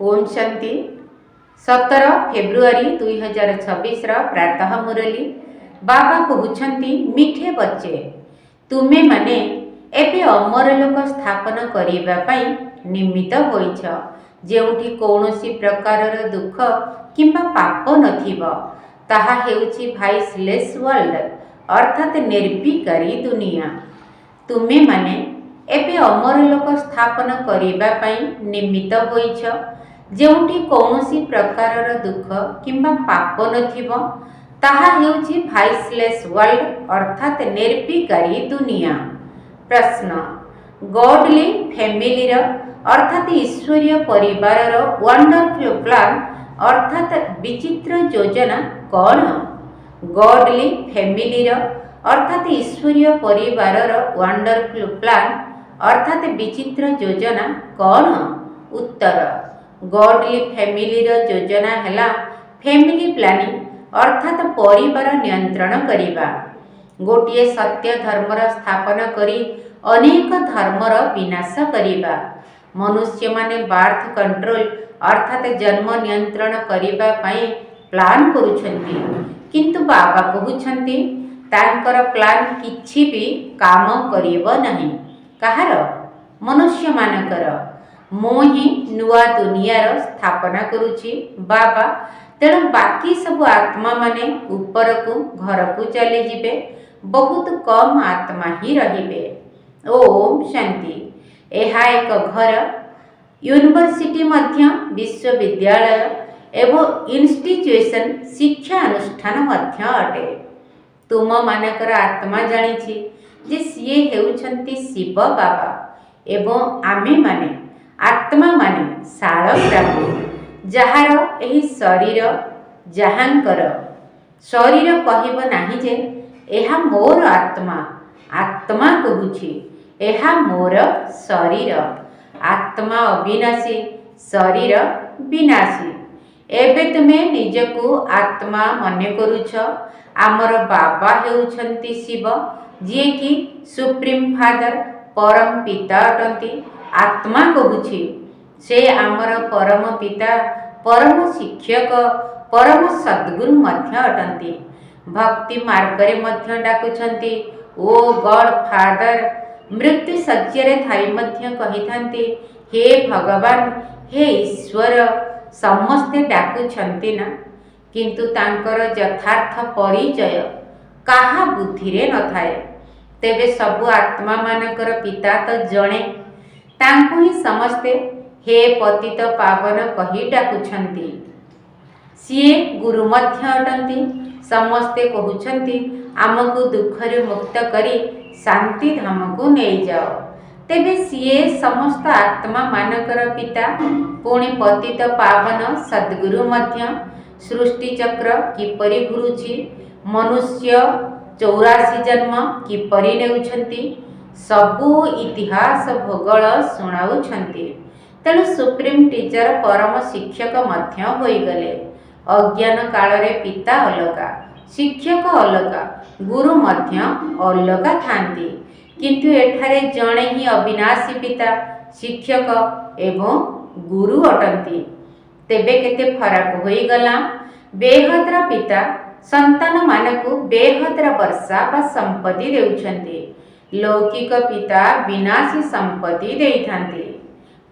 Om Shanti 17 February 2026 प्रातः मुरली बाबा कहउछंती मिठे बच्चे तुमे माने एबे अमरलोक स्थापन करिबा पई निमित्त होइछ जेउठी कौनसी प्रकारर दुख किंबा पाप नथिब ताहा हेउछि भाइसलेस वर्ल्ड अर्थात निर्विकारी दुनिया। तुमे माने एबे अमरलोक स्थापन करिबा पई निमित्त होइछ जेउठी कौनसी प्रकारर दुख किंबा पाप नथिब ताहा हेउछि भाइसलेस वर्ल्ड अर्थात निर्विकारी दुनिया। प्रश्न गॉडली फैमिलीर अर्थात ईश्वरीय परिवारर वंडरफुल प्लान अर्थात विचित्र योजना कौन? गॉडली फैमिलीर अर्थात ईश्वरीय परिवारर वंडरफुल प्लान अर्थात विचित्र योजना कौन? उत्तर गॉडली फैमिलीर योजना हैला फैमिली प्लानिंग अर्थात परिवार नियंत्रण करिबा। गोटिए सत्य धर्मर स्थापन करी अनेक धर्मर विनाश करिबा। मनुष्य माने बार्थ कंट्रोल अर्थात जन्म नियंत्रण करिबा पई प्लान करूछंती किंतु बाबा कहउछंती तांकर प्लान किछि भी काम करिबो नहीं। कहार? मनुष्य मानकर। मो ही नुआ दुनियार स्थापना करुछि बाबा, तेणु बाकी सब आत्मा माने ऊपर को घर को चली जिबे, बहुत कम आत्मा ही रहिबे। ओम शांति। एहा एक घर यूनिवर्सिटी मध्य विश्वविद्यालय एवं इंस्टीट्यूशन शिक्षा अनुष्ठान मध्य अटे। तुम मानकर आत्मा जानिछि जे सिए हेउछंती शिव बाबा एवं आमे माने आत्मा माने शालग्राम जहार एही शरीर जहांकर शरीर कहब नाही जे एहा मोर आत्मा, आत्मा कहूछि एहा मोर शरीर। आत्मा अविनाशी, शरीर विनाशी। एबे तुमे निजकु आत्मा मने करूछ। आमर बाबा हेउछंती शिव जे कि सुप्रीम फादर परम पिता अटंती। आत्मा कहूछि से आमर परम पिता, परम शिक्षक, परम सद्गुरु मध्य अटंती। भक्ति मार्गरे मध्य डाकुछंती ओ गॉड फादर। मृत्यु सज्जरे थाई मध्य कहिथांती हे भगवान, हे ईश्वर। समस्ते डाकुछंती ना, किंतु तांकर यथार्थ परिचय काहा बुद्धिरे न थाए। तेबे सबु आत्मा मानकर पिता तो जणे, तांकु ही समस्ते हे पतित पावन कही डाकुछंती। सिए गुरु मध्य अटंती। समस्ते कहउछंती आमको दुखरे मुक्त करी शांति धाम को नहीं जाओ। तेबे सिए समस्त आत्मा मानकर पिता पुणी पतित पावन सद्गुरु मध्य सृष्टि चक्र किपरि घुरुछि, मनुष्य 84 जन्म किपरि नेउछंती, सबु इतिहास भूगोल सुनाउछंती। तेणु सुप्रीम टीचर परम शिक्षक मध्य होइगले। अज्ञान कालरे पिता अलगा, शिक्षक अलगा, गुरु मध्य अलगा थांती, किंतु एठारे जणे ही अविनाशी पिता, शिक्षक एवं गुरु अटंती। तेबे केते फरक होइगला। बेहद्र पिता संतान मानकु बेहद्र वर्षा बा संपत्ति देउछंती। लौकिक पिता विनाशी संपत्ति देइथांती।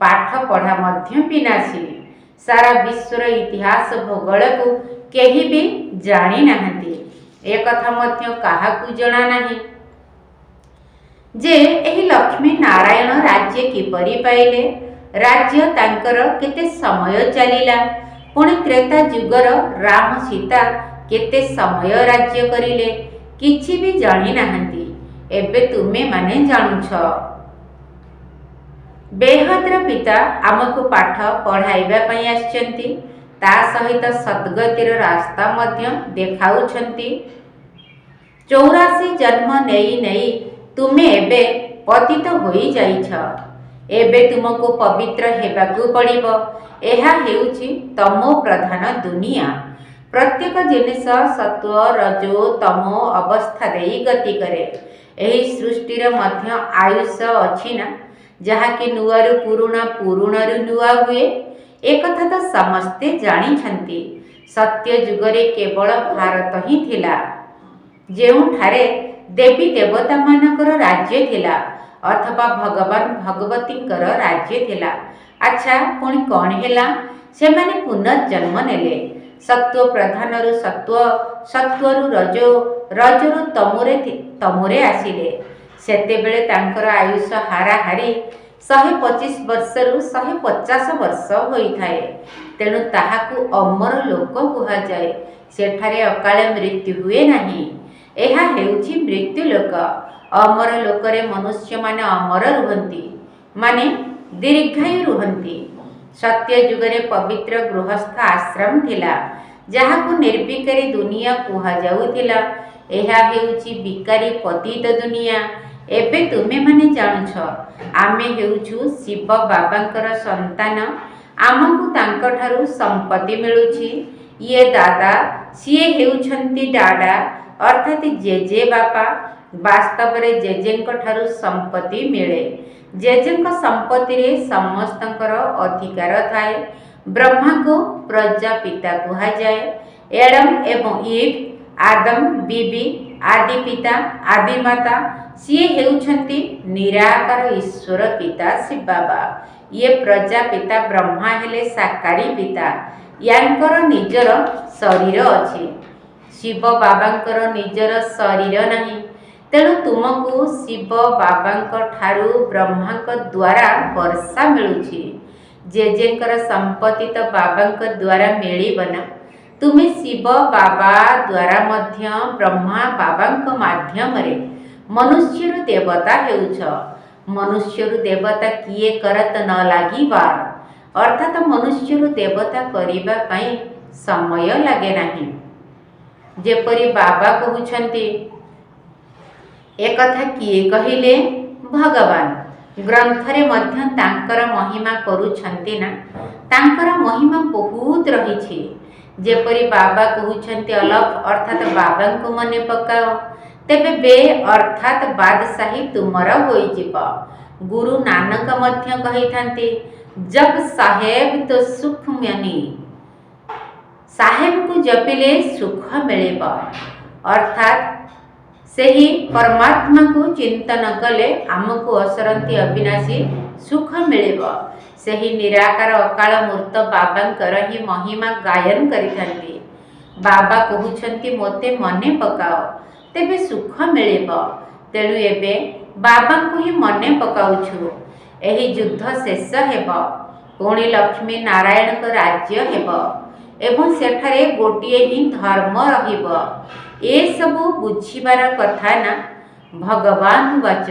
पाठ पढ़ा मध्य विनाशी। सारा विश्वर इतिहास भूगोल को केही भी जानी नाहंती। एक कथा मध्य काहाकु जणा नाही जे एही लक्ष्मी नारायण राज्य किपरि पाइले, राज्य तांकर केते समय चलिला, पुणी त्रेता जुगर राम सीता केते समय राज्य करिले, किछि भी जानी नाहंती। एबे तुमे माने जानुछ। बेहद्र पिता आमको पाठ पढ़ाइबा पई आछंती, ता सहित सद्गतिर रास्ता मध्य देखाउछंती। 84 जन्म नेई नेई तुमे एबे पतित होई जाइछ। एबे तुमको पवित्र हेबाकू पड़िबो। एहा हेउछि तमो प्रधान दुनिया। प्रत्येक जिनिस सत्व रजो तमो अवस्था देई गति करे। एही सृष्टिर मध्य आयुष अछि ना, जहा कि नुआरु पुरुणा पुरुणारु नुआ हुए। एकथा तो समस्ते जानिछंती। सत्य जुगरे केवल भारत ही थिला, ଯେଉଁଠାରେ ଦେବୀ ଦେବତା ମାନଙ୍କର ରାଜ୍ୟ ଥିଲା ଅଥବା ଭଗବାନ ଭଗବତୀଙ୍କର ରାଜ୍ୟ ଥିଲା। ଆଚ୍ଛା, ପୁଣି କ'ଣ ହେଲା? ସେମାନେ ପୁନର୍ଜନ୍ମ ନେଲେ। ସତ୍ୱ ପ୍ରଧାନରୁ ସତ୍ୱରୁ ରଜ, ରଜରୁ ତମୁରେ ଆସିଲେ। ସେତେବେଳେ ତାଙ୍କର ଆୟୁଷ ହାରାହାରି 125 ବର୍ଷରୁ 150 ବର୍ଷ ହୋଇଥାଏ। ତେଣୁ ତାହାକୁ ଅମର ଲୋକ କୁହାଯାଏ। ସେଠାରେ ଅକାଳ ମୃତ୍ୟୁ ହୁଏ ନାହିଁ। ଏହା ହେଉଛି ମୃତ୍ୟୁ ଲୋକ। ଅମର ଲୋକରେ ମନୁଷ୍ୟମାନେ ଅମର ରୁହନ୍ତି, ମାନେ ଦୀର୍ଘାୟୁ ରୁହନ୍ତି। ସତ୍ୟ ଯୁଗରେ ପବିତ୍ର ଗୃହସ୍ଥ ଆଶ୍ରମ ଥିଲା, ଯାହାକୁ ନିର୍ବିକାରୀ ଦୁନିଆ କୁହାଯାଉଥିଲା। ଏହା ହେଉଛି ବିକାରୀ ପତିତ ଦୁନିଆ। ଏବେ ତୁମେମାନେ ଜାଣୁଛ, ଆମେ ହେଉଛୁ ଶିବ ବାବାଙ୍କର ସନ୍ତାନ। ଆମକୁ ତାଙ୍କଠାରୁ ସମ୍ପତ୍ତି ମିଳୁଛି। ଇଏ ଦାଦା, ସିଏ ହେଉଛନ୍ତି ଡାଡା, ଅର୍ଥାତ୍ ଜେଜେ ବାପା। ବାସ୍ତବରେ ଜେଜେଙ୍କ ଠାରୁ ସମ୍ପତ୍ତି ମିଳେ। ଜେଜେଙ୍କ ସମ୍ପତ୍ତିରେ ସମସ୍ତଙ୍କର ଅଧିକାର ଥାଏ। ବ୍ରହ୍ମାଙ୍କୁ ପ୍ରଜାପିତା କୁହାଯାଏ। ଏଡମ ଏବଂ ଇଭ୍, ଆଦମ ବିବି, ଆଦି ପିତା ଆଦି ମାତା, ସିଏ ହେଉଛନ୍ତି ନିରାକାର ଈଶ୍ୱର ପିତା ଶିବ ବାବା। ଇଏ ପ୍ରଜାପିତା ବ୍ରହ୍ମା ହେଲେ ସାକାରୀ ପିତା। ୟାଙ୍କର ନିଜର ଶରୀର ଅଛି। ଶିବ ବାବାଙ୍କର ନିଜର ଶରୀର ନାହିଁ। ତେଣୁ ତୁମକୁ ଶିବ ବାବାଙ୍କ ଠାରୁ ବ୍ରହ୍ମାଙ୍କ ଦ୍ୱାରା ବର୍ଷା ମିଳୁଛି। ଜେଜେଙ୍କର ସମ୍ପତ୍ତି ତ ବାବାଙ୍କ ଦ୍ୱାରା ମିଳିବ ନା। ତୁମେ ଶିବ ବାବା ଦ୍ୱାରା ମଧ୍ୟ ବ୍ରହ୍ମା ବାବାଙ୍କ ମାଧ୍ୟମରେ ମନୁଷ୍ୟରୁ ଦେବତା ହେଉଛ। ମନୁଷ୍ୟରୁ ଦେବତା କିଏ କରତ ନ ଲାଗିବାର, ଅର୍ଥାତ୍ ମନୁଷ୍ୟରୁ ଦେବତା କରିବା ପାଇଁ ସମୟ ଲାଗେ ନାହିଁ। ଯେପରି ବାବା କହୁଛନ୍ତି, ଏକଥା କିଏ କହିଲେ? ଭଗବାନ ଗ୍ରନ୍ଥରେ ମଧ୍ୟ ତାଙ୍କର ମହିମା କରୁଛନ୍ତି ନା। ତାଙ୍କର ମହିମା ବହୁତ ରହିଛି। ଯେପରି ବାବା କହୁଛନ୍ତି ଅଲଫ, ଅର୍ଥାତ୍ ବାବାଙ୍କୁ ମନେ ପକାଅ, ତେବେ ବେ ଅର୍ଥାତ୍ ବାଦଶାହୀ ତୁମର ହୋଇଯିବ। ଗୁରୁ ନାନକ ମଧ୍ୟ କହିଥାନ୍ତି, ଜପ ସାହେବ ତ ସୁଖ ମିଳନି। ସାହେବଙ୍କୁ ଜପିଲେ ସୁଖ ମିଳିବ, ଅର୍ଥାତ୍ ସେହି ପରମାତ୍ମାକୁ ଚିନ୍ତନ କଲେ ଆମକୁ ଅସରନ୍ତି ଅବିନାଶୀ ସୁଖ ମିଳିବ। ସେହି ନିରାକାର ଅକାଳ ମୂର୍ତ୍ତ ବାବାଙ୍କର ହିଁ ମହିମା ଗାୟନ କରିଥାନ୍ତି। ବାବା କହୁଛନ୍ତି, ମୋତେ ମନେ ପକାଅ, ତେବେ ସୁଖ ମିଳିବ। ତେଣୁ ଏବେ ବାବାଙ୍କୁ ହିଁ ମନେ ପକାଉଛୁ। ଏହି ଯୁଦ୍ଧ ଶେଷ ହେବ, ପୁଣି ଲକ୍ଷ୍ମୀ ନାରାୟଣଙ୍କ ରାଜ୍ୟ ହେବ ଏବଂ ସେଠାରେ ଗୋଟିଏ ହିଁ ଧର୍ମ ରହିବ। ଏସବୁ ବୁଝିବାର କଥା ନା। ଭଗବାନ ବାଚ।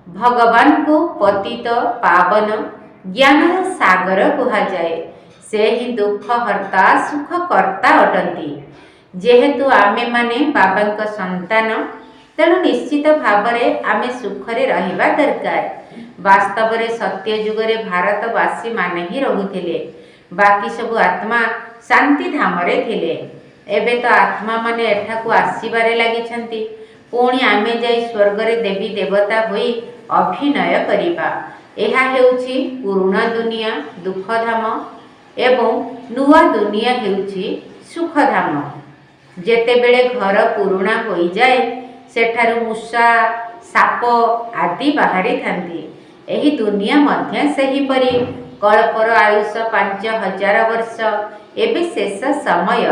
ଭଗବାନଙ୍କୁ ପତିତ ପାବନ ଜ୍ଞାନର ସାଗର କୁହାଯାଏ। ସେ ହିଁ ଦୁଃଖ ହର୍ତ୍ତା ସୁଖ କର୍ତ୍ତା ଅଟନ୍ତି। ଯେହେତୁ ଆମେମାନେ ବାବାଙ୍କ ସନ୍ତାନ, ତେଣୁ ନିଶ୍ଚିତ ଭାବରେ ଆମେ ସୁଖରେ ରହିବା ଦରକାର। ବାସ୍ତବରେ ସତ୍ୟ ଯୁଗରେ ଭାରତବାସୀମାନେ ହିଁ ରହୁଥିଲେ। ବାକି ସବୁ ଆତ୍ମା ଶାନ୍ତିଧାମରେ ଥିଲେ। ଏବେ ତ ଆତ୍ମାମାନେ ଏଠାକୁ ଆସିବାରେ ଲାଗିଛନ୍ତି। ପୁଣି ଆମେ ଯାଇ ସ୍ୱର୍ଗରେ ଦେବୀ ଦେବତା ହୋଇ ଅଭିନୟ କରିବା। ଏହା ହେଉଛି ପୁରୁଣା ଦୁନିଆ ଦୁଃଖଧାମ ଏବଂ ନୂଆ ଦୁନିଆ ହେଉଛି ସୁଖଧାମ। ଯେତେବେଳେ ଘର ପୁରୁଣା ହୋଇଯାଏ, ସେଠାରୁ ମୂଷା, ସାପ ଆଦି ବାହାରିଥାନ୍ତି। ଏହି ଦୁନିଆ ମଧ୍ୟ ସେହିପରି। କଳ୍ପର ଆୟୁଷ 5000 ବର୍ଷ। ଏବେ ଶେଷ ସମୟ।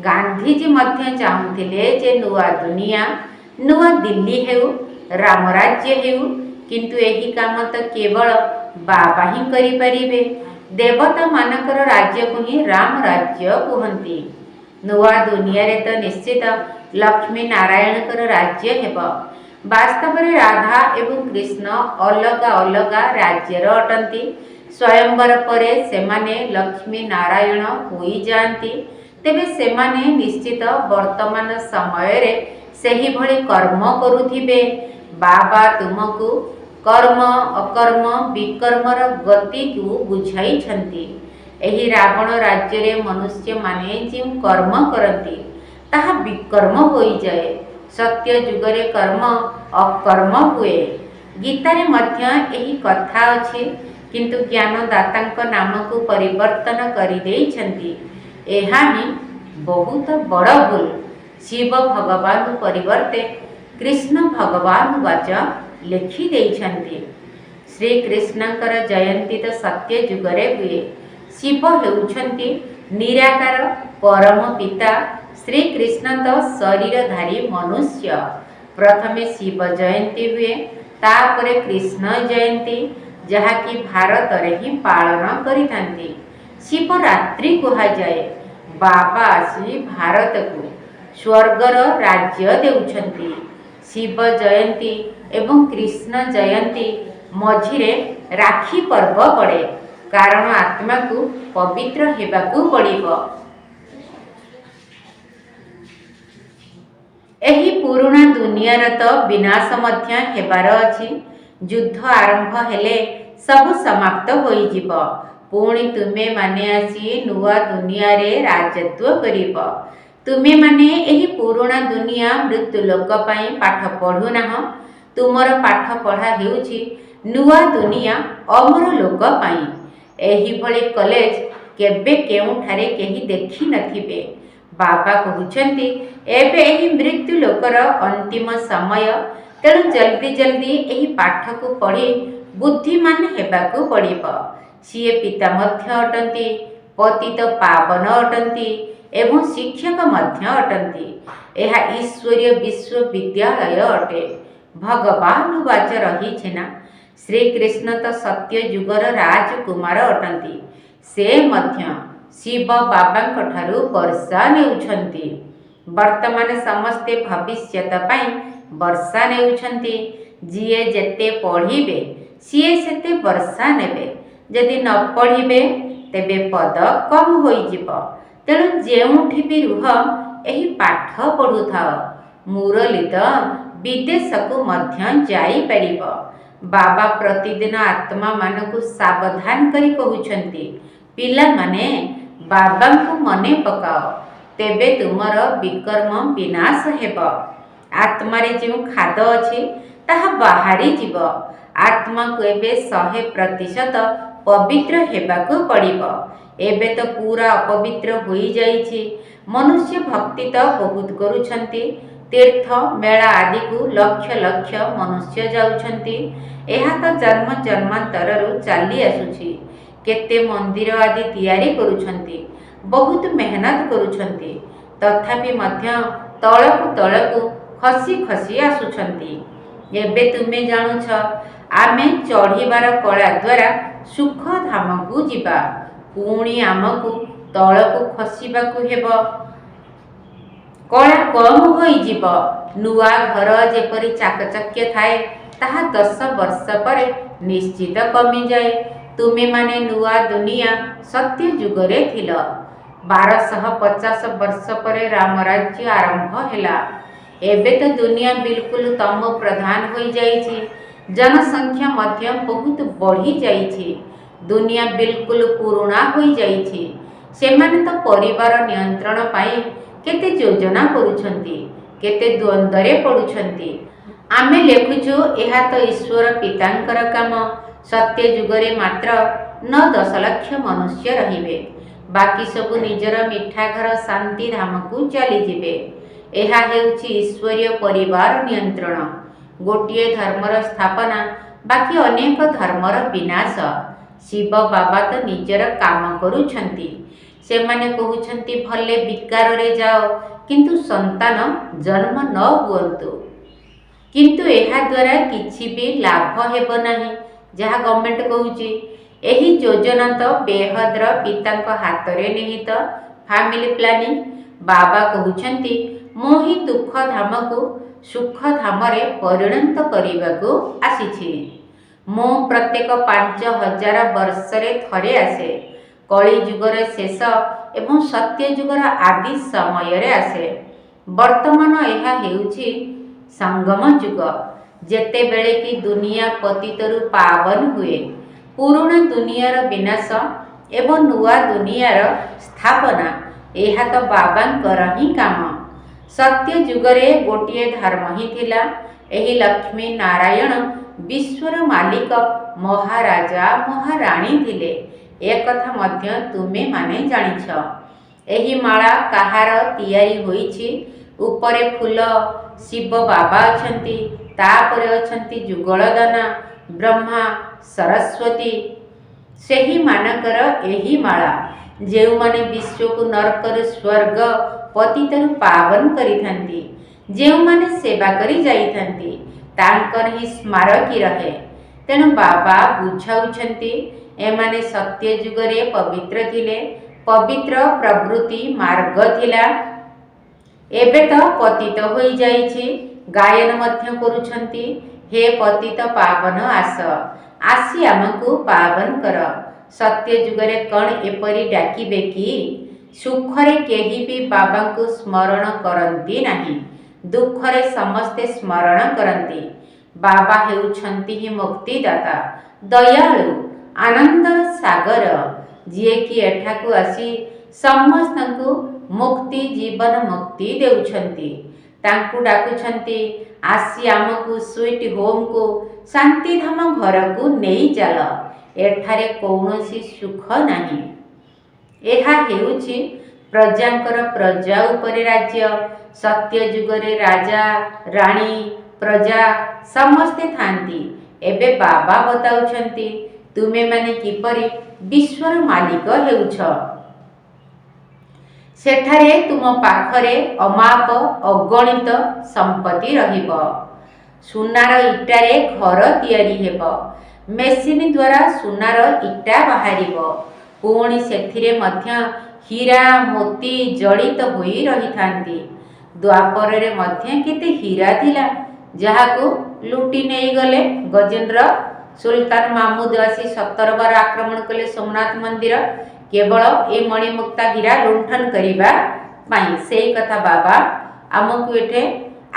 ଗାନ୍ଧୀଜୀ ମଧ୍ୟ ଚାହୁଁଥିଲେ ଯେ ନୂଆ ଦୁନିଆ, ନୂଆ ଦିଲ୍ଲୀ ହେଉ, ରାମରାଜ୍ୟ ହେଉ, କିନ୍ତୁ ଏହି କାମ ତ କେବଳ ବାବା ହିଁ କରିପାରିବେ। ଦେବତାମାନଙ୍କର ରାଜ୍ୟକୁ ହିଁ ରାମ ରାଜ୍ୟ କୁହନ୍ତି। ନୂଆ ଦୁନିଆରେ ତ ନିଶ୍ଚିତ ଲକ୍ଷ୍ମୀ ନାରାୟଣଙ୍କର ରାଜ୍ୟ ହେବ। ବାସ୍ତବରେ ରାଧା ଏବଂ କୃଷ୍ଣ ଅଲଗା ଅଲଗା ରାଜ୍ୟର ଅଟନ୍ତି। ସ୍ୱୟଂବର ପରେ ସେମାନେ ଲକ୍ଷ୍ମୀ ନାରାୟଣ ହୋଇଯାଆନ୍ତି। ତେବେ ସେମାନେ ନିଶ୍ଚିତ ବର୍ତ୍ତମାନ ସମୟରେ ସେହିଭଳି କର୍ମ କରୁଥିବେ। ବାବା ତୁମକୁ କର୍ମ ଅକର୍ମ ବିକର୍ମର ଗତିକୁ ବୁଝାଇଛନ୍ତି। ଏହି ରାବଣ ରାଜ୍ୟରେ ମନୁଷ୍ୟମାନେ ଯେଉଁ କର୍ମ କରନ୍ତି, ତାହା ବିକର୍ମ ହୋଇଯାଏ। ସତ୍ୟ ଯୁଗରେ କର୍ମ ଅକର୍ମ ହୁଏ। ଗୀତାରେ ମଧ୍ୟ ଏହି କଥା ଅଛି, किंतु ज्ञानदातांक नामକୁ परिवर्तन କରି ଦେଇଛନ୍ତି। ଏହା ହିଁ ବହୁତ ବଡ଼ ଭୁଲ। ଶିବ ଭଗବାନ ପରିବର୍ତ୍ତେ କୃଷ୍ଣ ଭଗବାନ ବାଚ ଲେଖି ଦେଇଛନ୍ତି। ଶ୍ରୀକୃଷ୍ଣଙ୍କର ଜୟନ୍ତୀ ତ ସତ୍ୟ ଯୁଗରେ ହୁଏ। ଶିବ ହେଉଛନ୍ତି ନିରାକାର ପରମ ପିତା। ଶ୍ରୀକୃଷ୍ଣ ତ ଶରୀରଧାରୀ ମନୁଷ୍ୟ। ପ୍ରଥମେ ଶିବ ଜୟନ୍ତୀ ହୁଏ, ତାପରେ କୃଷ୍ଣ ଜୟନ୍ତୀ, ଯାହାକି ଭାରତରେ ହିଁ ପାଳନ କରିଥାନ୍ତି। ଶିବରାତ୍ରି କୁହାଯାଏ। ବାବା ଆସି ଭାରତକୁ ସ୍ୱର୍ଗର ରାଜ୍ୟ ଦେଉଛନ୍ତି। ଶିବ ଜୟନ୍ତୀ ଏବଂ କୃଷ୍ଣ ଜୟନ୍ତୀ ମଝିରେ ରାକ୍ଷୀ ପର୍ବ ପଡ଼େ, କାରଣ ଆତ୍ମାକୁ ପବିତ୍ର ହେବାକୁ ପଡ଼ିବ। ଏହି ପୁରୁଣା ଦୁନିଆର ତ ବିନାଶ ମଧ୍ୟ ହେବାର ଅଛି। ଯୁଦ୍ଧ ଆରମ୍ଭ ହେଲେ ସବୁ ସମାପ୍ତ ହୋଇଯିବ। ପୁଣି ତୁମେମାନେ ଆସି ନୂଆ ଦୁନିଆରେ ରାଜତ୍ୱ କରିବ। ତୁମେମାନେ ଏହି ପୁରୁଣା ଦୁନିଆ ମୃତ୍ୟୁଲୋକ ପାଇଁ ପାଠ ପଢ଼ୁନାହଁ। ତୁମର ପାଠ ପଢ଼ା ହେଉଛି ନୂଆ ଦୁନିଆ ଅମର ଲୋକ ପାଇଁ। ଏହିଭଳି କଲେଜ କେବେ କେଉଁଠାରେ କେହି ଦେଖିନଥିବେ। ବାବା କହୁଛନ୍ତି ଏବେ ଏହି ମୃତ୍ୟୁ ଲୋକର ଅନ୍ତିମ ସମୟ। ତେଣୁ ଜଲ୍ଦି ଜଲ୍ଦି ଏହି ପାଠକୁ ପଢ଼ି ବୁଦ୍ଧିମାନ ହେବାକୁ ପଡ଼ିବ। ସିଏ ପିତା ମଧ୍ୟ ଅଟନ୍ତି, ପତିତ ପାବନ ଅଟନ୍ତି ଏବଂ ଶିକ୍ଷକ ମଧ୍ୟ ଅଟନ୍ତି। ଏହା ଈଶ୍ୱରୀୟ ବିଶ୍ୱବିଦ୍ୟାଳୟ ଅଟେ। ଭଗବାନ ବାଚ ରହିଛି ନା, ଶ୍ରୀକୃଷ୍ଣ ତ ସତ୍ୟ ଯୁଗର ରାଜକୁମାର ଅଟନ୍ତି। ସେ ମଧ୍ୟ ଶିବ ବାବାଙ୍କ ଠାରୁ ବର୍ଷା ନେଉଛନ୍ତି। ବର୍ତ୍ତମାନ ସମସ୍ତେ ଭବିଷ୍ୟତ ପାଇଁ ବର୍ଷା ନେଉଛନ୍ତି। ଯିଏ ଯେତେ ପଢ଼ିବେ ସିଏ ସେତେ ବର୍ଷା ନେବେ। ଯଦି ନ ପଢ଼ିବେ ତେବେ ପଦ କମ୍ ହୋଇଯିବ। ତେଣୁ ଯେଉଁଠି ବି ରୁହ ଏହି ପାଠ ପଢ଼ୁଥାଅ। ମୁରଲି ତ ବିଦେଶକୁ ମଧ୍ୟ ଯାଇପାରିବ। ବାବା ପ୍ରତିଦିନ ଆତ୍ମାମାନଙ୍କୁ ସାବଧାନ କରି କହୁଛନ୍ତି, ପିଲାମାନେ ବାବାଙ୍କୁ ମନେ ପକାଅ, ତେବେ ତୁମର ବିକର୍ମ ବିନାଶ ହେବ। ଆତ୍ମାରେ ଯେଉଁ ଖାଦ ଅଛି ତାହା ବାହାରିଯିବ। ଆତ୍ମାକୁ ଏବେ 100% ପବିତ୍ର ହେବାକୁ ପଡ଼ିବ। ଏବେ ତ ପୁରା ଅପବିତ୍ର ହୋଇଯାଇଛି। ମନୁଷ୍ୟ ଭକ୍ତି ତ ବହୁତ କରୁଛନ୍ତି। ତୀର୍ଥ ମେଳା ଆଦିକୁ ଲକ୍ଷ ଲକ୍ଷ ମନୁଷ୍ୟ ଯାଉଛନ୍ତି। ଏହା ତ ଜନ୍ମ ଜନ୍ମାନ୍ତରରୁ ଚାଲି ଆସୁଛି। କେତେ ମନ୍ଦିର ଆଦି ତିଆରି କରୁଛନ୍ତି, ବହୁତ ମେହନତ କରୁଛନ୍ତି, ତଥାପି ମଧ୍ୟ ତଳକୁ ତଳକୁ ଖସି ଖସି ଆସୁଛନ୍ତି। ଏବେ ତୁମେ ଜାଣୁଛ ଆମେ ଚଢ଼ିବାର କଳା ଦ୍ୱାରା ସୁଖ ଧାମକୁ ଯିବା। ପୁଣି ଆମକୁ ତଳକୁ ଖସିବାକୁ ହେବ। କଳା କମ୍ ହୋଇଯିବ। ନୂଆ ଘର ଯେପରି ଚାକଚକ୍ୟ ଥାଏ, ତାହା 10 ବର୍ଷ ପରେ ନିଶ୍ଚିତ କମିଯାଏ। ତୁମେମାନେ ନୂଆ ଦୁନିଆ ସତ୍ୟ ଯୁଗରେ ଥିଲ। 1250 ବର୍ଷ ପରେ ରାମରାଜ୍ୟ ଆରମ୍ଭ ହେଲା। ଏବେ ତ ଦୁନିଆ ବିଲକୁଲ ତମ ପ୍ରଧାନ ହୋଇଯାଇଛି। ଜନସଂଖ୍ୟା ମଧ୍ୟ ବହୁତ ବଢ଼ିଯାଇଛି। ଦୁନିଆ ବିଲକୁଲ ପୁରୁଣା ହୋଇଯାଇଛି। ସେମାନେ ତ ପରିବାର ନିୟନ୍ତ୍ରଣ ପାଇଁ କେତେ ଯୋଜନା କରୁଛନ୍ତି, କେତେ ଦ୍ୱନ୍ଦ୍ୱରେ ପଡ଼ୁଛନ୍ତି। ଆମେ ଲେଖୁଛୁ ଏହା ତ ଈଶ୍ୱର ପିତାଙ୍କର କାମ। ସତ୍ୟ ଯୁଗରେ ମାତ୍ର 9-10 ଲକ୍ଷ ମନୁଷ୍ୟ ରହିବେ। ବାକି ସବୁ ନିଜର ମିଠା ଘର ଶାନ୍ତି ଧାମକୁ ଚାଲିଯିବେ। ଏହା ହେଉଛି ଈଶ୍ୱରୀୟ ପରିବାର ନିୟନ୍ତ୍ରଣ। ଗୋଟିଏ ଧର୍ମର ସ୍ଥାପନା, ବାକି ଅନେକ ଧର୍ମର ବିନାଶ। ଶିବ ବାବା ତ ନିଜର କାମ କରୁଛନ୍ତି। ସେମାନେ କହୁଛନ୍ତି ଭଲେ ବିକାରରେ ଯାଅ, କିନ୍ତୁ ସନ୍ତାନ ଜନ୍ମ ନ ହୁଅନ୍ତୁ। କିନ୍ତୁ ଏହା ଦ୍ୱାରା କିଛି ବି ଲାଭ ହେବ ନାହିଁ, ଯାହା ଗଭର୍ଣ୍ଣମେଣ୍ଟ କହୁଛି। ଏହି ଯୋଜନା ତ ବେହଦର ପିତାଙ୍କ ହାତରେ ନିହିତ। Family planning. ବାବା କହୁଛନ୍ତି ମୁଁ ହିଁ ଦୁଃଖ ଧାମକୁ ସୁଖ ଧାମରେ ପରିଣତ କରିବାକୁ ଆସିଛି। ମୁଁ ପ୍ରତ୍ୟେକ 5000 ବର୍ଷରେ ଥରେ ଆସେ। କଳି ଯୁଗର ଶେଷ ଏବଂ ସତ୍ୟ ଯୁଗର ଆଦି ସମୟରେ ଆସେ। ବର୍ତ୍ତମାନ ଏହା ହେଉଛି ସଙ୍ଗମ ଯୁଗ, ଯେତେବେଳେ କି ଦୁନିଆ ପତିତରୁ ପାବନ ହୁଏ। ପୁରୁଣା ଦୁନିଆର ବିନାଶ ଏବଂ ନୂଆ ଦୁନିଆର ସ୍ଥାପନା, ଏହା ତ ବାବାଙ୍କର ହିଁ କାମ। ସତ୍ୟ ଯୁଗରେ ଗୋଟିଏ ଧର୍ମ ହିଁ ଥିଲା। ଏହି ଲକ୍ଷ୍ମୀ ନାରାୟଣ ବିଶ୍ୱର ମାଲିକ ମହାରାଜା ମହାରାଣୀ ଥିଲେ, ଏକଥା ମଧ୍ୟ ତୁମେମାନେ ଜାଣିଛ। ଏହି ମାଳା କାହାର ତିଆରି ହୋଇଛି? ଉପରେ ଫୁଲ ଶିବ ବାବା ଅଛନ୍ତି, ତାପରେ ଅଛନ୍ତି ଯୁଗଳଦାନା, ବ୍ରହ୍ମା, ସରସ୍ୱତୀ। ସେହିମାନଙ୍କର ଏହି ମାଳା, ଯେଉଁମାନେ ବିଶ୍ୱକୁ ନର୍କରୁ ସ୍ୱର୍ଗ, ପତିତରୁ ପାବନ କରିଥାନ୍ତି, ଯେଉଁମାନେ ସେବା କରି ଯାଇଥାନ୍ତି, ତାଙ୍କର ହିଁ ସ୍ମାରକୀ ରହେ। ତେଣୁ ବାବା ବୁଝାଉଛନ୍ତି, ଏମାନେ ସତ୍ୟ ଯୁଗରେ ପବିତ୍ର ଥିଲେ, ପବିତ୍ର ପ୍ରବୃତ୍ତି ମାର୍ଗ ଥିଲା। ଏବେ ତ ପତିତ ହୋଇଯାଇଛି। ଗାୟନ ମଧ୍ୟ କରୁଛନ୍ତି, ହେ ପତିତ ପାବନ ଆସ, ଆସି ଆମକୁ ପାବନ କର। ସତ୍ୟ ଯୁଗରେ କ'ଣ ଏପରି ଡାକିବେ କି? ସୁଖରେ କେହି ବି ବାବାଙ୍କୁ ସ୍ମରଣ କରନ୍ତି ନାହିଁ, ଦୁଃଖରେ ସମସ୍ତେ ସ୍ମରଣ କରନ୍ତି। ବାବା ହେଉଛନ୍ତି ହିଁ ମୁକ୍ତିଦାତା, ଦୟାଳୁ, ଆନନ୍ଦର ସାଗର, ଯିଏକି ଏଠାକୁ ଆସି ସମସ୍ତଙ୍କୁ ମୁକ୍ତି, ଜୀବନ ମୁକ୍ତି ଦେଉଛନ୍ତି। ତାଙ୍କୁ ଡାକୁଛନ୍ତି, ଆସି ଆମକୁ ସୁଇଟ୍ ହୋମ୍କୁ, ଶାନ୍ତିଧାମ ଘରକୁ ନେଇ ଚାଲ। ଏଠାରେ କୌଣସି ସୁଖ ନାହିଁ। ଏହା ହେଉଛି ପ୍ରଜାଙ୍କର ପ୍ରଜା ଉପରେ ରାଜ୍ୟ। ସତ୍ୟ ଯୁଗରେ ରାଜା, ରାଣୀ, ପ୍ରଜା ସମସ୍ତେ ଥାନ୍ତି। ଏବେ ବାବା ବତାଉଛନ୍ତି, ତୁମେମାନେ କିପରି ବିଶ୍ୱର ମାଲିକ ହେଉଛ। ସେଠାରେ ତୁମ ପାଖରେ ଅମାପ ଅଗଣିତ ସମ୍ପତ୍ତି ରହିବ। ସୁନାର ଇଟାରେ ଘର ତିଆରି ହେବ। ମେସିନ ଦ୍ୱାରା ସୁନାର ଇଟା ବାହାରିବ। ପୁଣି ସେଥିରେ ମଧ୍ୟ ହୀରା ମୋତି ଜଡ଼ିତ ହୋଇ ରହିଥାନ୍ତି। ଦ୍ୱାପରରେ ମଧ୍ୟ କେତେ ହୀରା ଥିଲା, ଯାହାକୁ ଲୁଟି ନେଇଗଲେ ଗଜେନ୍ଦ୍ର ସୁଲତାନ ମାମୁଦ ଆସି 17 ବାର ଆକ୍ରମଣ କଲେ ସୋମନାଥ ମନ୍ଦିର, କେବଳ ଏ ମଣିମୁକ୍ତା ହୀରା ଲୁଣ୍ଠନ କରିବା ପାଇଁ। ସେଇ କଥା ବାବା ଆମକୁ ଏଠି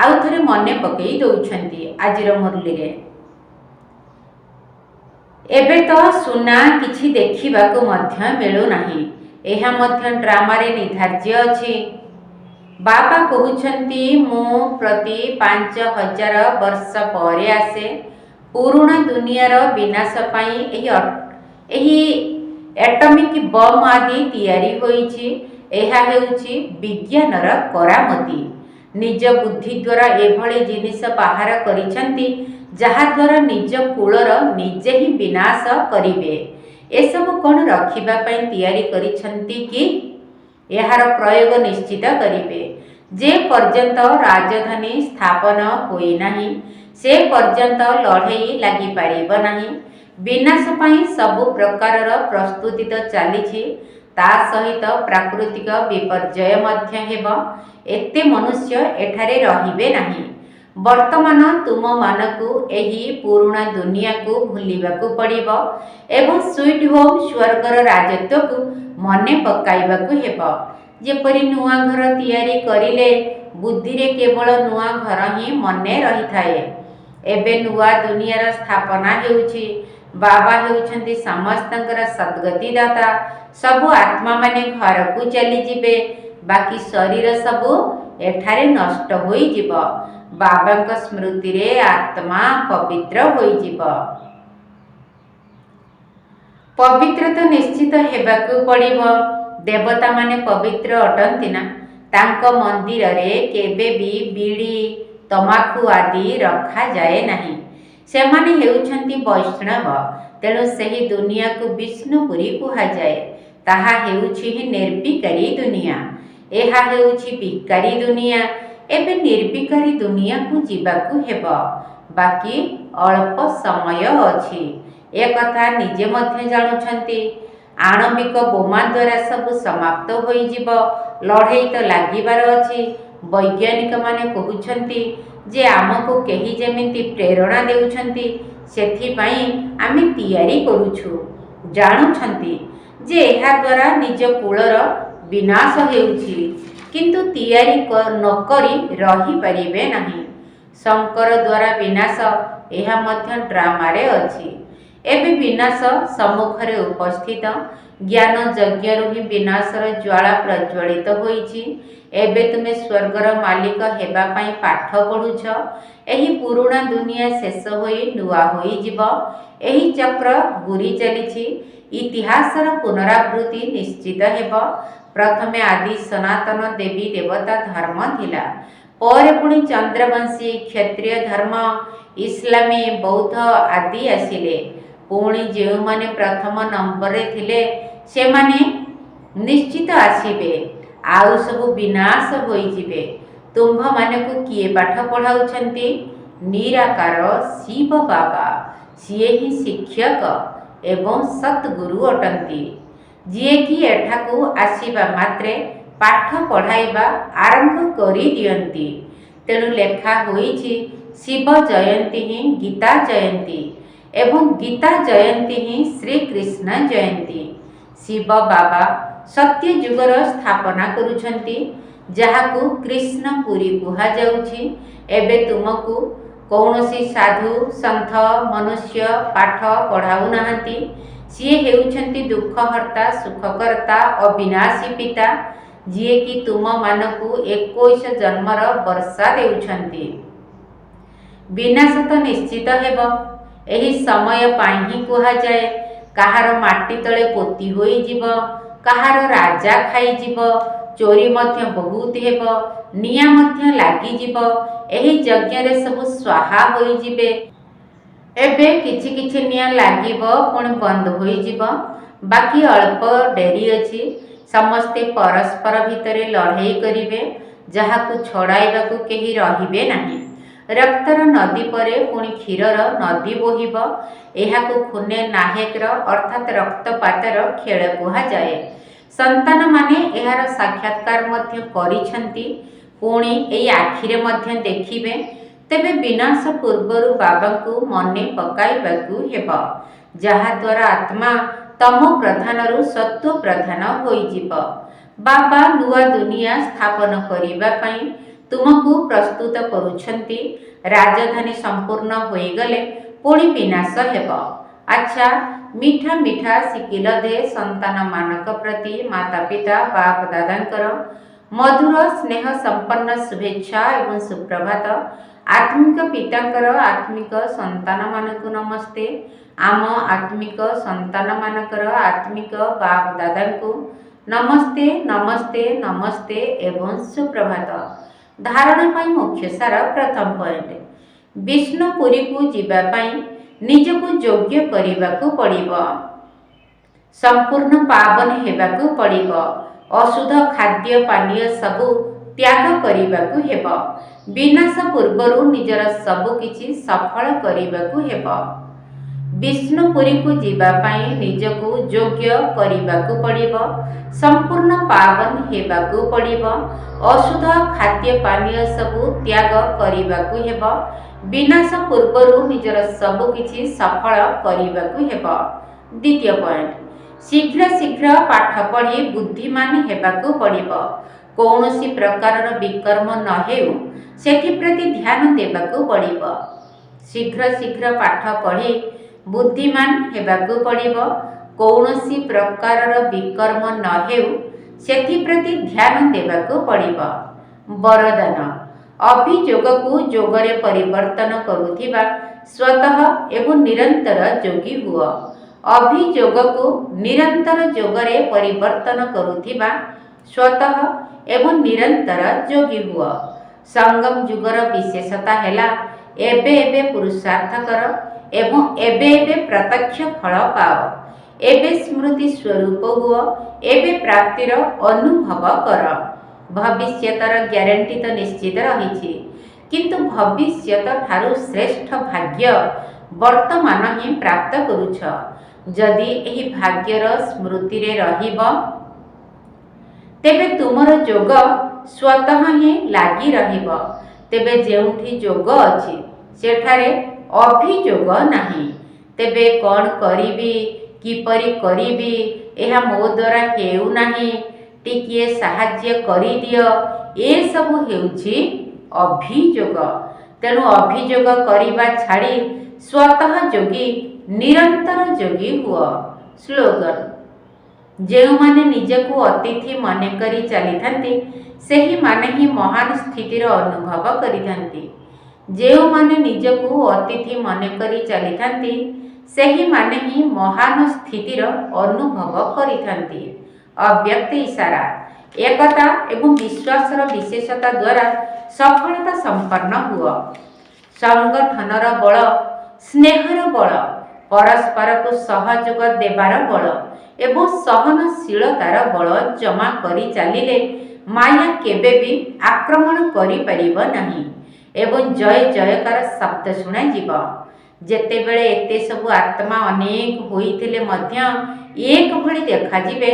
ଆଉ ଥରେ ମନେ ପକାଇ ଦେଉଛନ୍ତି ଆଜିର ମୁରଲୀରେ। ଏବେ ତ ସୁନା କିଛି ଦେଖିବାକୁ ମଧ୍ୟ ମିଳୁନାହିଁ। ଏହା ମଧ୍ୟ ଡ୍ରାମାରେ ନିର୍ଦ୍ଧାର୍ଯ୍ୟ ଅଛି। ବାବା କହୁଛନ୍ତି, ମୁଁ ପ୍ରତି 5000 ବର୍ଷ ପରେ ଆସେ। ପୁରୁଣା ଦୁନିଆର ବିନାଶ ପାଇଁ ଏହି ଏଟମିକ୍ ବମ୍ ଆଦି ତିଆରି ହୋଇଛି। ଏହା ହେଉଛି ବିଜ୍ଞାନର କରାମତି। ନିଜ ବୁଦ୍ଧି ଦ୍ୱାରା ଏଭଳି ଜିନିଷ ବାହାର କରିଛନ୍ତି, ଯାହାଦ୍ୱାରା ନିଜ କୁଳର ନିଜେ ହିଁ ବିନାଶ କରିବେ। ଏସବୁ କ'ଣ ରଖିବା ପାଇଁ ତିଆରି କରିଛନ୍ତି କି? ଏହାର ପ୍ରୟୋଗ ନିଶ୍ଚିତ କରିବେ। ଯେ ପର୍ଯ୍ୟନ୍ତ ରାଜଧାନୀ ସ୍ଥାପନ ହୋଇନାହିଁ, ସେ ପର୍ଯ୍ୟନ୍ତ ଲଢ଼େଇ ଲାଗିପାରିବ ନାହିଁ। ବିନାଶ ପାଇଁ ସବୁ ପ୍ରକାରର ପ୍ରସ୍ତୁତି ତ ଚାଲିଛି, ତା ସହିତ ପ୍ରାକୃତିକ ବିପର୍ଯ୍ୟୟ ମଧ୍ୟ ହେବ। ଏତେ ମନୁଷ୍ୟ ଏଠାରେ ରହିବେ ନାହିଁ। ବର୍ତ୍ତମାନ ତୁମମାନଙ୍କୁ ଏହି ପୁରୁଣା ଦୁନିଆକୁ ଭୁଲିବାକୁ ପଡ଼ିବ ଏବଂ ସୁଇଟ୍ ହୋମ୍ ସ୍ୱର୍ଗର ରାଜତ୍ୱକୁ ମନେ ପକାଇବାକୁ ହେବ। ଯେପରି ନୂଆ ଘର ତିଆରି କରିଲେ ବୁଦ୍ଧିରେ କେବଳ ନୂଆ ଘର ହିଁ ମନେ ରହିଥାଏ। ଏବେ ନୂଆ ଦୁନିଆର ସ୍ଥାପନା ହେଉଛି। ବାବା ହେଉଛନ୍ତି ସମସ୍ତଙ୍କର ସଦ୍ଗତିଦାତା। ସବୁ ଆତ୍ମାମାନେ ଘରକୁ ଚାଲିଯିବେ, ବାକି ଶରୀର ସବୁ ଏଠାରେ ନଷ୍ଟ ହୋଇଯିବ। ବାବାଙ୍କ ସ୍ମୃତିରେ ଆତ୍ମା ପବିତ୍ର ହୋଇଯିବ। ପବିତ୍ର ତ ନିଶ୍ଚିତ ହେବାକୁ ପଡ଼ିବ। ଦେବତାମାନେ ପବିତ୍ର ଅଟନ୍ତି ନା? ତାଙ୍କ ମନ୍ଦିରରେ କେବେ ବି ବିଡ଼ି, ତମାଖୁ ଆଦି ରଖାଯାଏ ନାହିଁ। ସେମାନେ ହେଉଛନ୍ତି ବୈଷ୍ଣବ। ତେଣୁ ସେହି ଦୁନିଆକୁ ବିଷ୍ଣୁପୁରୀ କୁହାଯାଏ। ତାହା ହେଉଛି ହିଁ ନିର୍ବିକାରୀ ଦୁନିଆ। ଏହା ହେଉଛି ବିକାରୀ ଦୁନିଆ। ଏବେ ନିର୍ବିକାରୀ ଦୁନିଆକୁ ଯିବାକୁ ହେବ। ବାକି ଅଳ୍ପ ସମୟ ଅଛି। ଏକଥା ନିଜେ ମଧ୍ୟ ଜାଣୁଛନ୍ତି। ଆଣବିକ ବୋମା ଦ୍ୱାରା ସବୁ ସମାପ୍ତ ହୋଇଯିବ। ଲଢ଼େଇ ତ ଲାଗିବାର ଅଛି। ବୈଜ୍ଞାନିକମାନେ କହୁଛନ୍ତି ଯେ ଆମକୁ କେହି ଯେମିତି ପ୍ରେରଣା ଦେଉଛନ୍ତି, ସେଥିପାଇଁ ଆମେ ତିଆରି କରୁଛୁ। ଜାଣୁଛନ୍ତି ଯେ ଏହାଦ୍ୱାରା ନିଜ କୁଳର ବିନାଶ ହେଉଛି, କିନ୍ତୁ ତିଆରି ନକରି ରହିପାରିବେ ନାହିଁ। ଶଙ୍କର ଦ୍ୱାରା ବିନାଶ, ଏହା ମଧ୍ୟ ଡ୍ରାମାରେ ଅଛି। ଏବେ ବିନାଶ ସମ୍ମୁଖରେ ଉପସ୍ଥିତ। ଜ୍ଞାନ ଯଜ୍ଞରୁ ହିଁ ବିନାଶର ଜ୍ୱାଳା ପ୍ରଜ୍ୱଳିତ ହୋଇଛି। एबे तुमे स्वर्गर मालिक हेबा पाई पाठ पढ़ुछ। एही पुराणा दुनिया शेष होई नुआ होई जीव। एही चक्र घूरी चलीछि। इतिहासर पुनरावृत्ति निश्चित हेब। प्रथमे आदि सनातन देवी देवता धर्म थिला, पर पुणी चंद्रवंशी क्षत्रिय धर्म इस्लामी बौद्ध आदि आसिले। पुणी जे माने प्रथम नंबर रे थिले से माने निश्चित आसीबे, आउ सब विनाश होई जिवे। तुम्भ माने को किए पाठ पढ़ाउछंती? निराकार शिव बाबा, सीए ही शिक्षक एवं सतगुरु अटंती, जिए कि एठाकू आसीबा मात्रे पाठ पढ़ाइबा आरंभ करी दियंती। तेणु लेखा होईछि शिव जयंती ही गीता जयंती एवं गीता जयंती ही श्री कृष्ण जयंती। शिव बाबा सत्य युगर स्थापना करुछंती, जहाकू कृष्णपुरी कुहा जाउछि। एबे तुमको कौनसी साधु संत मनुष्य पाठ पढ़ाऊ नाहंती। सीए हेउछंती दुखहर्ता सुखकर्ता अविनाशी पिता, जिए कि तुम मानकू 21 जन्मर वर्षा देउछंती। विनाश तो निश्चित हेब। एही समय पाई ही कुहा जाए। काहार माटी तले पोती होई जीव, काहार राजा खाई जीव, चोरी मध्य बहुत हेब, निया मध्य लागी जीव। एही यज्ञ रे सब स्वाहा होई जिवे। एबे किछि किछि निया लागिब पुणी बंद होई जीव। बाकी अल्प डेरी अछि। समस्ते परस्पर भितरे लड़ाई करिवे, जहाकू छड़ाइबाकू केही रहिबे नाही। रक्तर नदी परे पुणी क्षीरर नदी बोहिब। एहाकू खुने नाहेकर अर्थात रक्तपातर खेल कुहा जाए। संतान माने एहार साक्षात्कार मध्य करिछंती, पुणी एई आखिरे मध्य देखिबे। तेबे विनाश पूर्वरु बाबांकू मने पकाइबाकू हेब, जहा द्वारा आत्मा तम प्रधानरु सत्व प्रधान होई जीव। बाबा नुआ दुनिया स्थापन करिबा पई तुमको प्रस्तुत करुछंती। राजधानी संपूर्ण होई गले पुणी विनाश हेब। अच्छा, मीठा मीठा सिकिल दे संतान मानक प्रति माता पिता बाप दादांकर मधुर स्नेह संपन्न शुभेच्छा एवं सुप्रभात। आत्मिक पितांकर आत्मिक संतान मानकु नमस्ते। आम आत्मिक संतान मानकर आत्मिक बाप दादांकु नमस्ते नमस्ते नमस्ते एवं सुप्रभात। धारणा पाई मुख्य सार प्रथम पॉइंट, विष्णुपुरी को जीवा पाई निजको योग्य करिबाकू पड़िबो। संपूर्ण पावन हेबाकू पड़िबो। अशुद्ध खाद्य पानीय सबु त्याग करिबाकू हेब। विनाश पूर्वरु निजर सबु किछि सफल करिबाकू हेब। विष्णुपुरी को जीवा पाई निजको योग्य करिबाकू पड़िबो। संपूर्ण पावन हेबाकू पड़िबो। अशुद्ध खाद्य पानीय सबु त्याग करिबाकू हेब। विनाश पूर्वरु निजर सबु किछि सफल करिबाकू हेब। द्वितीय पॉइंट, शीघ्र शीघ्र पाठ पढ़ी बुद्धिमान हेबाकू पड़िबो। कौनसी प्रकारर विकर्म न हेउ सेथि प्रति ध्यान देबाकू पड़िबो। शीघ्र शीघ्र पाठ पढ़ी बुद्धिमान हेबाकू पड़िबो। कौनसी प्रकारर विकर्म न हेउ सेथि प्रति ध्यान देबाकू पड़िबो। वरदान, अभियोग को योगरे परिवर्तन करुथिबा स्वतः एवं निरंतर योगी हुआ। अभियोग को निरंतर योगरे परिवर्तन करुथिबा स्वतः एवं निरंतर योगी हुआ। संगम युगर विशेषता हेला एबे एबे पुरुषार्थ कर एवं एबे एबे प्रत्यक्ष फल पाओ। एबे स्मृति स्वरूप हुआ, एबे प्राप्तिर अनुभव कर। भविष्यतर ग्यारंटी तो निश्चित रही, किंतु भविष्यत ठारू श्रेष्ठ भाग्य वर्तमान ही प्राप्त करुछ। जदि एही भाग्यर स्मृति रे रहिब तेबे तुमर जोग स्वतः ही लागी रहिब। तेबे जेउठी जोग अछि सेठारे अभियोग नाही। तेबे कौन करिबी किपरि करिबी एहा मो द्वारा हेउ नाही, टिकिए साहाय्य करि दियो, ए सबु हेउछि अभियोग। तेणु अभियोग करिबा छाड़ी स्वतः योगी निरंतर योगी हुआ। स्लोगन, ଯେଉଁମାନେ ନିଜକୁ ଅତିଥି ମନେକରି ଚାଲିଥାନ୍ତି ସେହିମାନେ ହିଁ ମହାନ ସ୍ଥିତିର ଅନୁଭବ କରିଥାନ୍ତି। ଯେଉଁମାନେ ନିଜକୁ ଅତିଥି ମନେକରି ଚାଲିଥାନ୍ତି ସେହିମାନେ ହିଁ ମହାନ ସ୍ଥିତିର ଅନୁଭବ କରିଥାନ୍ତି। ଅବ୍ୟକ୍ତ ଇଶାରା ଏକତା ଏବଂ ବିଶ୍ୱାସର ବିଶେଷତା ଦ୍ୱାରା ସଫଳତା ସମ୍ପନ୍ନ ହୁଅ। ସଂଗଠନର ବଳ, ସ୍ନେହର ବଳ, ପରସ୍ପରକୁ ସହଯୋଗ ଦେବାର ବଳ ଏବଂ ସହନଶୀଳତାର ବଳ ଜମା କରି ଚାଲିଲେ ମାୟା କେବେ ବି ଆକ୍ରମଣ କରିପାରିବ ନାହିଁ ଏବଂ ଜୟ ଜୟକାର ଶବ୍ଦ ଶୁଣାଯିବ। ଯେତେବେଳେ ଏତେ ସବୁ ଆତ୍ମା ଅନେକ ହୋଇଥିଲେ ମଧ୍ୟ ଏକ ଭଳି ଦେଖାଯିବେ,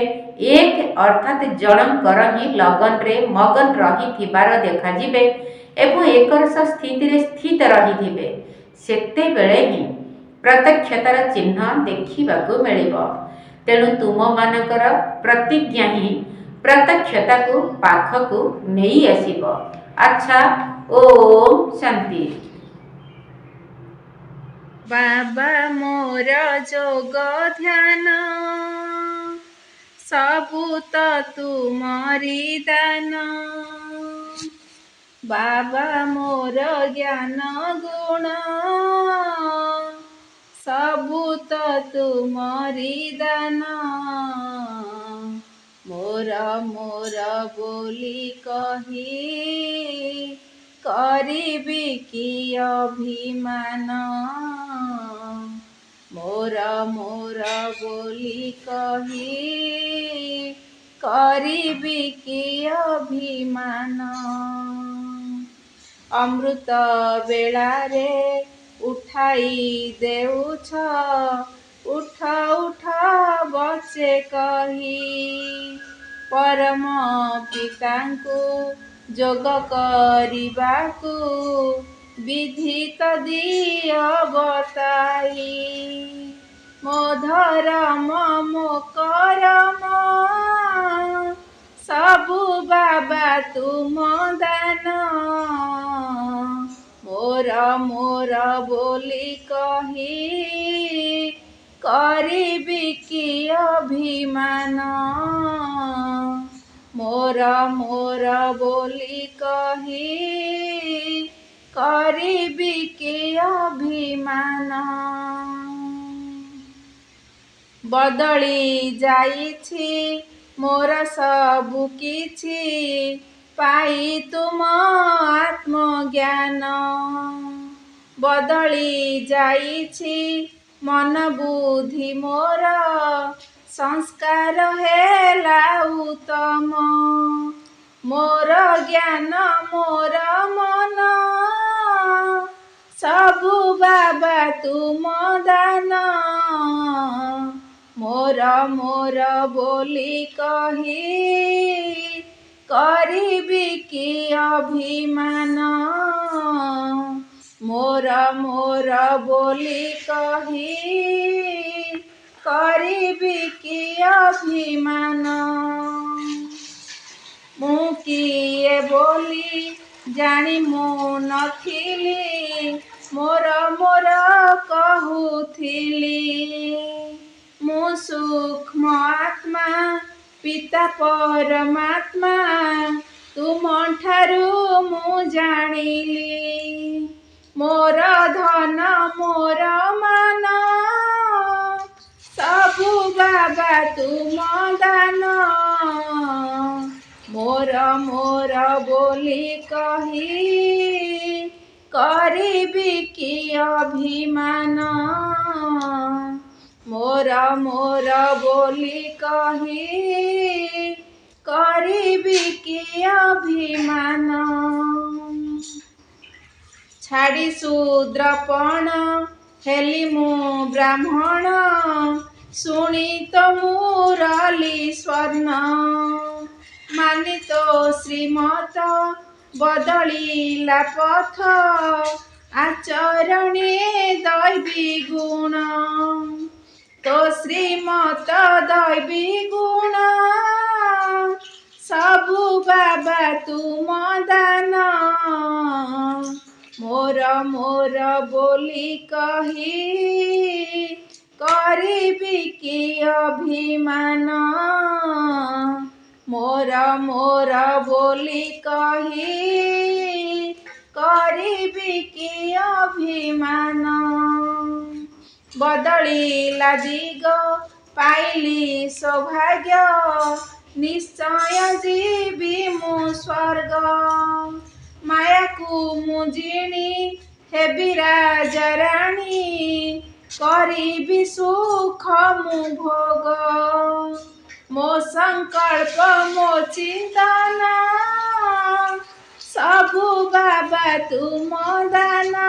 ଏକ ଅର୍ଥାତ୍ ଜଣଙ୍କର ହିଁ ଲଗନରେ ମଗନ ରହିଥିବାର ଦେଖାଯିବେ ଏବଂ ଏକରସ ସ୍ଥିତିରେ ସ୍ଥିତ ରହିଥିବେ, ସେତେବେଳେ ହିଁ ପ୍ରତ୍ୟକ୍ଷତାର ଚିହ୍ନ ଦେଖିବାକୁ ମିଳିବ। ତେଣୁ ତୁମମାନଙ୍କର ପ୍ରତିଜ୍ଞା ହିଁ ପ୍ରତ୍ୟକ୍ଷତାକୁ ପାଖକୁ ନେଇ ଆସିବ। ଆଚ୍ଛା, ଓମ୍ ଶାନ୍ତି। ବାବା ମୋର ଯୋଗ ଧ୍ୟାନ ସବୁ ତ ତୁମରି ଦାନ। ବାବା ମୋର ଜ୍ଞାନ ଗୁଣ ସବୁ ତ ତୁମରି ଦାନ। ମୋର ବୋଲି କହି କରିବି କି ଅଭିମାନ। ମୋର ବୋଲି କହି କରିବି କି ଅଭିମାନ। ଅମୃତ ବେଳାରେ ଉଠାଇ ଦେଉଛ, ଉଠ ଉଠ ବଚେ କହି। ପରମ ପିତାଙ୍କୁ ଯୋଗ କରିବାକୁ ବିଧିତ ଦିଅ ବତାଇ। ମୋ ଧରମ ମୋ କରମ ସବୁ ବାବା ତୁମ ଦାନ। ମୋର ବୋଲି କହି କରିବି କି ଅଭିମାନ। ମୋର ବୋଲି କହି କରିବି କି ଅଭିମାନ। ବଦଳି ଯାଇଛି ମୋର ସବୁ କିଛି ପାଇ ତୁମ ଆତ୍ମଜ୍ଞାନ। ବଦଳି ଯାଇଛି ମନ ବୁଦ୍ଧି ମୋର, ସଂସ୍କାର ହେଲା ଉତ୍ତମ। ମୋର ଜ୍ଞାନ ମୋର ମନ ସବୁ ବାବା ତୁମ ଦାନ। ମୋର ବୋଲି କହି କରିବି କି ଅଭିମାନ। ମୋର ବୋଲି କହି କରିବି କି ଅଭିମାନ। ମୁଁ କିଏ ବୋଲି ଜାଣି ମୁଁ ନଥିଲି, ମୋର କହୁଥିଲି। ମୁଁ ସୂକ୍ଷ୍ମ ଆତ୍ମା ପିତା ପରମାତ୍ମା ତୁମଠାରୁ ମୁଁ ଜାଣିଲି। ମୋର ଧନ ମୋର ମାନ ସବୁ ବାବା ତୁମ ଦାନ। ମୋର ବୋଲି କହି କରିବି କି ଅଭିମାନ। ମୋର ବୋଲି କହି କରିବି କି ଅଭିମାନ। ଛାଡ଼ି ଶୂଦ୍ରପଣ ହେଲି ମୁଁ ବ୍ରାହ୍ମଣ, ଶୁଣି ତ ମୁରଲି ସ୍ୱର୍ଣ୍ଣ। ମାନି ତ ଶ୍ରୀମତ ବଦଳିଲା ପଥ, ଆଚରଣେ ଦୈବୀ ଗୁଣ। ତୋ ଶ୍ରୀମତ ଦୈବୀ ଗୁଣ ସବୁ ବାବା ତୁମ ଦାନ। ମୋର ବୋଲି କହି କରିବି କି ଅଭିମାନ ମୋର ବୋଲି କହି କରିବି କି ଅଭିମାନ ବଦଳିଲା ଦିଗ ପାଇଲି ସୌଭାଗ୍ୟ ନିଶ୍ଚୟ ଯିବି ମୁଁ ସ୍ୱର୍ଗ ମାୟାକୁ ମୁଁ ଜିଣି ହେବି ରାଜାରାଣୀ କରିବି ସୁଖ ମୁଁ ଭୋଗ ମୋ ସଂକଳ୍ପ ମୋ ଚିନ୍ତନ ସବୁ ବାବା ତୁମ ଦାନ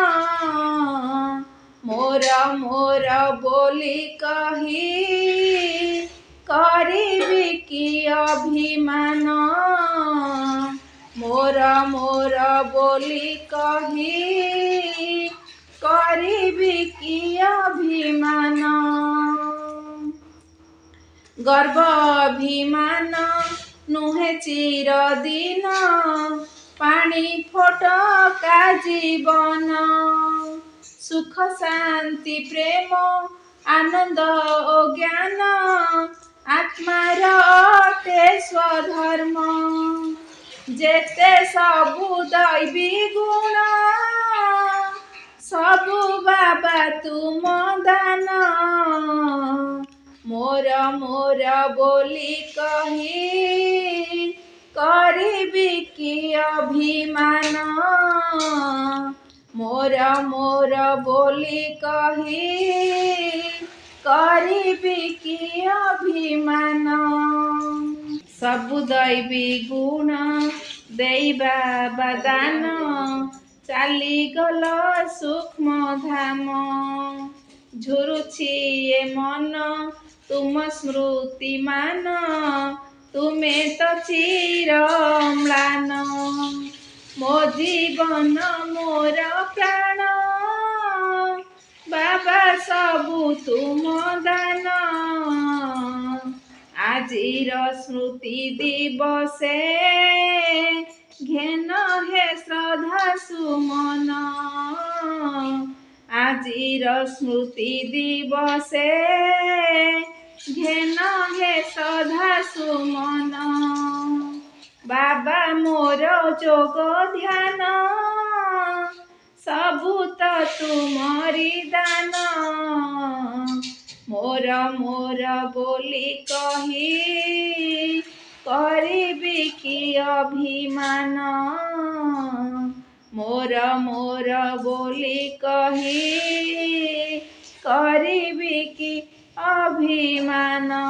ମୋର ବୋଲି କହି କରିବି କି ଅଭିମାନ ମୋର ବୋଲି କହି କରିବି କି ଅଭିମାନ ଗର୍ବ ଅଭିମାନ ନୁହେଁ ଚିରଦିନ ପାଣି ଫୋଟକା ଜୀବନ ସୁଖ ଶାନ୍ତି ପ୍ରେମ ଆନନ୍ଦ ଓ ଜ୍ଞାନ ଆତ୍ମାର ଅଟେ ସ୍ୱଧର୍ମ ଯେତେ ସବୁ ଦୈବୀ ଗୁଣ ସବୁ ବାବା ତୁମ ଦାନ ମୋର ବୋଲି କହି କରିବି କି ଅଭିମାନ ମୋର ବୋଲି କହି କରିବି କି ଅଭିମାନ ସବୁ ଦୈବୀ ଗୁଣ ଦେଇବା ବାଦାନ ଚାଲିଗଲ ସୂକ୍ଷ୍ମ ଧାମ ଝୁରୁଛି ଏ ମନ ତୁମ ସ୍ମୃତି ମାନ ତୁମେ ତ ଚିର ମ୍ଳାନ ମୋ ଜୀବନ ମୋର ପ୍ରାଣ ବାବା ସବୁ ତୁମ ଦାନ ଆଜିର ସ୍ମୃତି ଦିବସେ ଘେନ ହେ ଶ୍ରଦ୍ଧା ସୁମନ ଆଜିର ସ୍ମୃତି ଦିବସେ ଘେନ ହେ ଶ୍ରଦ୍ଧା ସୁମନ ବାବା ମୋର ଯୋଗ ଧ୍ୟାନ ସବୁ ତ ତୁମରି ଦାନ ମୋର ବୋଲି କହି କରିବି କି ଅଭିମାନ ମୋର ବୋଲି କହି କରିବି କି ଅଭିମାନ